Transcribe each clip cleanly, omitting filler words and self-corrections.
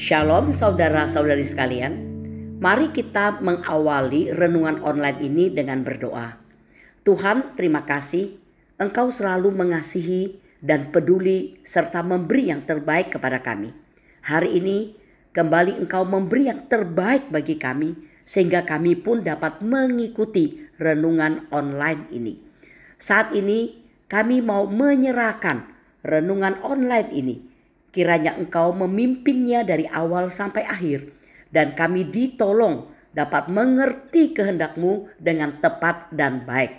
Shalom saudara-saudari sekalian. Mari kita mengawali renungan online ini dengan berdoa. Tuhan, terima kasih Engkau selalu mengasihi dan peduli serta memberi yang terbaik kepada kami. Hari ini kembali Engkau memberi yang terbaik bagi kami sehingga kami pun dapat mengikuti renungan online ini. Saat ini kami mau menyerahkan renungan online ini. Kiranya Engkau memimpinnya dari awal sampai akhir dan kami ditolong dapat mengerti kehendak-Mu dengan tepat dan baik.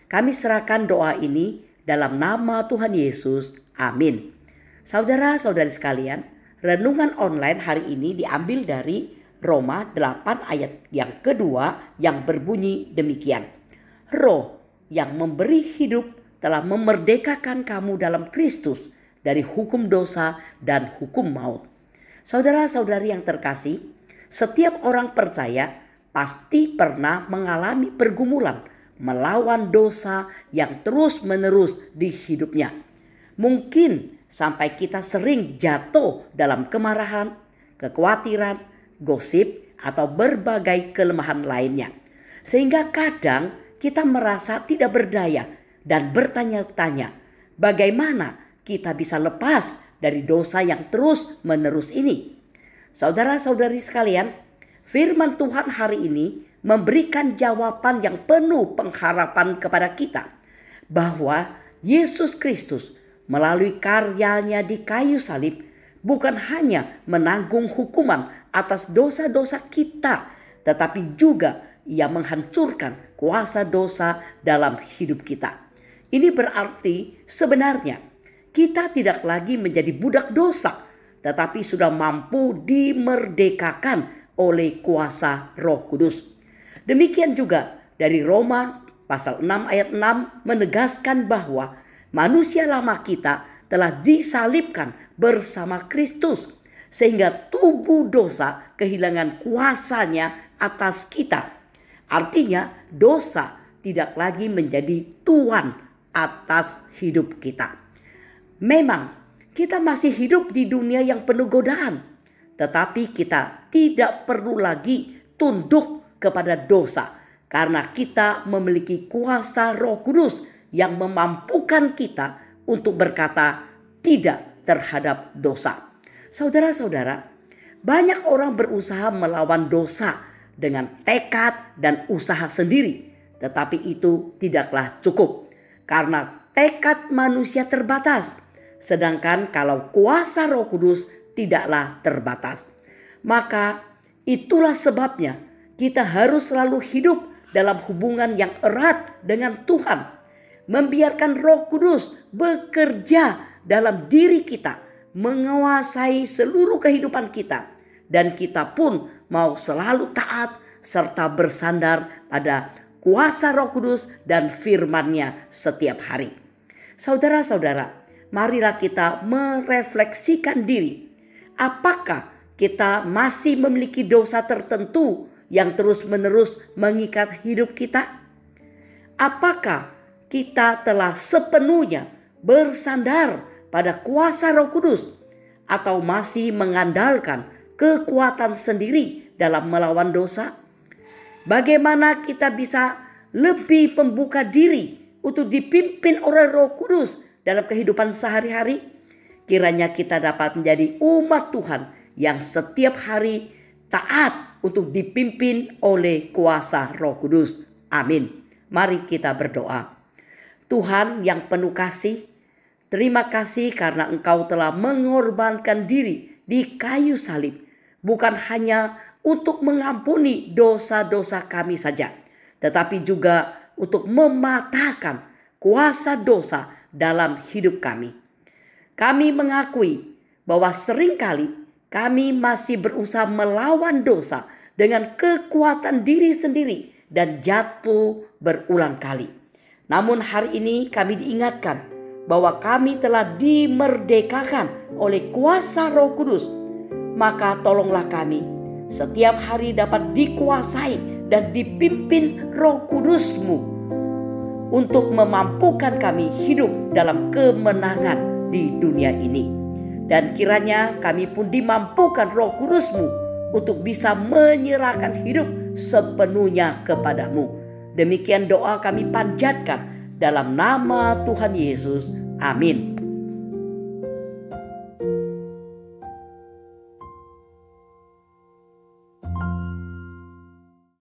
Kami serahkan doa ini dalam nama Tuhan Yesus. Amin. Saudara-saudari sekalian, renungan online hari ini diambil dari Roma 8 ayat yang kedua yang berbunyi demikian. Roh yang memberi hidup telah memerdekakan kamu dalam Kristus dari hukum dosa dan hukum maut. Saudara-saudari yang terkasih, setiap orang percaya pasti pernah mengalami pergumulan melawan dosa yang terus-menerus di hidupnya. Mungkin sampai kita sering jatuh dalam kemarahan, kekhawatiran, gosip, atau berbagai kelemahan lainnya. Sehingga kadang kita merasa tidak berdaya dan bertanya-tanya, bagaimana kita bisa lepas dari dosa yang terus-menerus ini? Saudara-saudari sekalian, firman Tuhan hari ini memberikan jawaban yang penuh pengharapan kepada kita bahwa Yesus Kristus melalui karyanya di kayu salib bukan hanya menanggung hukuman atas dosa-dosa kita, tetapi juga Ia menghancurkan kuasa dosa dalam hidup kita. Ini berarti sebenarnya kita tidak lagi menjadi budak dosa, tetapi sudah mampu dimerdekakan oleh kuasa Roh Kudus. Demikian juga dari Roma pasal 6 ayat 6 menegaskan bahwa manusia lama kita telah disalibkan bersama Kristus, sehingga tubuh dosa kehilangan kuasanya atas kita. Artinya dosa tidak lagi menjadi tuan atas hidup kita. Memang kita masih hidup di dunia yang penuh godaan, tetapi kita tidak perlu lagi tunduk kepada dosa karena kita memiliki kuasa Roh Kudus yang memampukan kita untuk berkata tidak terhadap dosa. Saudara-saudara, banyak orang berusaha melawan dosa dengan tekad dan usaha sendiri, tetapi itu tidaklah cukup karena tekad manusia terbatas. Sedangkan kalau kuasa Roh Kudus tidaklah terbatas. Maka itulah sebabnya kita harus selalu hidup dalam hubungan yang erat dengan Tuhan. Membiarkan Roh Kudus bekerja dalam diri kita, menguasai seluruh kehidupan kita. Dan kita pun mau selalu taat serta bersandar pada kuasa Roh Kudus dan firman-Nya setiap hari. Saudara-saudara, marilah kita merefleksikan diri. Apakah kita masih memiliki dosa tertentu yang terus-menerus mengikat hidup kita? Apakah kita telah sepenuhnya bersandar pada kuasa Roh Kudus atau masih mengandalkan kekuatan sendiri dalam melawan dosa? Bagaimana kita bisa lebih membuka diri untuk dipimpin oleh Roh Kudus dalam kehidupan sehari-hari? Kiranya kita dapat menjadi umat Tuhan yang setiap hari taat untuk dipimpin oleh kuasa Roh Kudus. Amin. Mari kita berdoa. Tuhan yang penuh kasih, terima kasih karena Engkau telah mengorbankan diri di kayu salib. Bukan hanya untuk mengampuni dosa-dosa kami saja, tetapi juga untuk mematahkan kuasa dosa dalam hidup kami. Kami mengakui bahwa seringkali kami masih berusaha melawan dosa dengan kekuatan diri sendiri dan jatuh berulang kali. Namun hari ini kami diingatkan bahwa kami telah dimerdekakan oleh kuasa Roh Kudus. Maka tolonglah kami setiap hari dapat dikuasai dan dipimpin Roh Kudus-Mu untuk memampukan kami hidup dalam kemenangan di dunia ini. Dan kiranya kami pun dimampukan Roh Kudus-Mu untuk bisa menyerahkan hidup sepenuhnya kepadamu. Demikian doa kami panjatkan dalam nama Tuhan Yesus. Amin.